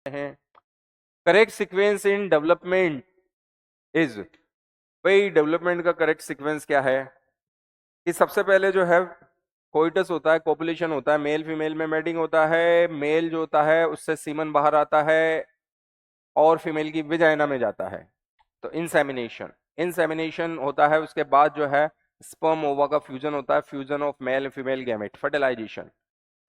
हैं। Correct sequence in development is, भाई development का करेक्ट सीक्वेंस क्या है कि सबसे पहले जो है कोइटस होता है, कोपुलेशन होता है, मेल फीमेल में मैटिंग होता है, मेल जो होता है उससे सीमन बाहर आता है और फीमेल की विजाइना में जाता है, तो इंसेमिनेशन, इंसेमिनेशन होता है। उसके बाद जो है स्पर्म ओवा का फ्यूजन होता है, fusion of male female gamete, fertilisation.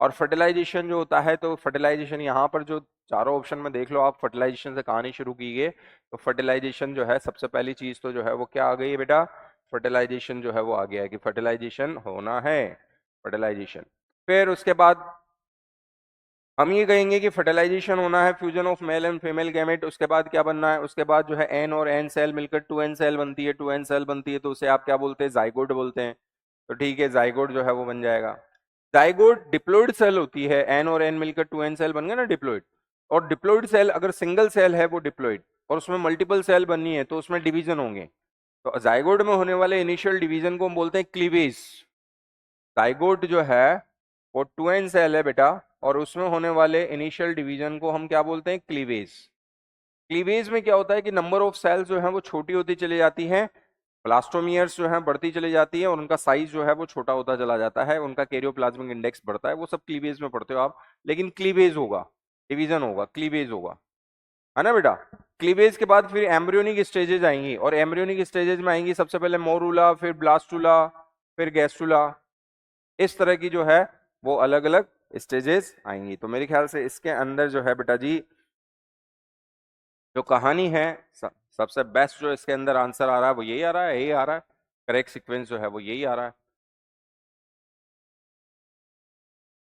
और फर्टिलाइजेशन जो होता है, तो फर्टिलाइजेशन यहाँ पर जो चारों ऑप्शन में देख लो आप, फर्टिलाइजेशन से कहानी शुरू की गई, तो फर्टिलाइजेशन जो है सबसे पहली चीज तो जो है वो क्या आ गई है बेटा, फर्टिलाइजेशन जो है वो आ गया है कि फर्टिलाइजेशन होना है, फर्टिलाइजेशन। फिर उसके बाद हम ये कहेंगे कि फर्टिलाइजेशन होना है, fusion of male and female gamete. उसके बाद क्या बनना है, उसके बाद जो है एन और एन सेल मिलकर 2n सेल बनती है, 2n सेल बनती है तो उसे आप क्या बोलते हैं, जाइगोट बोलते हैं। तो ठीक है, जाइगोट जो है वो बन जाएगा। जाइगोट डिप्लॉइड सेल होती है, एन और एन मिलकर 2n सेल बन गया ना डिप्लॉइड। और डिप्लॉइड सेल अगर सिंगल सेल है वो डिप्लॉइड, और उसमें मल्टीपल सेल बननी है तो उसमें डिवीजन होंगे। तो जाइगोट में होने वाले इनिशियल डिवीजन को हम बोलते हैं क्लीवेज। जाइगोट जो है वो 2n सेल है बेटा, और उसमें होने वाले इनिशियल डिवीजन को हम क्या बोलते हैं, क्लीवेज। क्लीवेज में क्या होता है कि नंबर ऑफ सेल्स जो है वो छोटी होती चली जाती हैं, ब्लास्टोमियर्स जो है बढ़ती चली जाती है, और उनका साइज जो है वो छोटा होता चला जाता है, उनका कैरियोप्लाज्मिक इंडेक्स बढ़ता है, वो सब क्लीवेज में पढ़ते हो आप। लेकिन क्लीवेज होगा, डिवीजन होगा, क्लीवेज होगा, है ना बेटा। क्लीवेज के बाद फिर एम्ब्रियोनिक स्टेजेज आएंगी, और एम्ब्रियोनिक स्टेजेज में आएंगी सबसे पहले मोरूला, फिर ब्लास्टुला, फिर गैस्टुला। इस तरह की जो है वो अलग अलग स्टेजेस आएंगी। तो मेरे ख्याल से इसके अंदर जो है बेटा जी जो कहानी है, सबसे बेस्ट जो इसके अंदर आंसर आ रहा है वो यही आ रहा है, यही आ रहा है, करेक्ट सीक्वेंस जो है वो यही आ रहा है।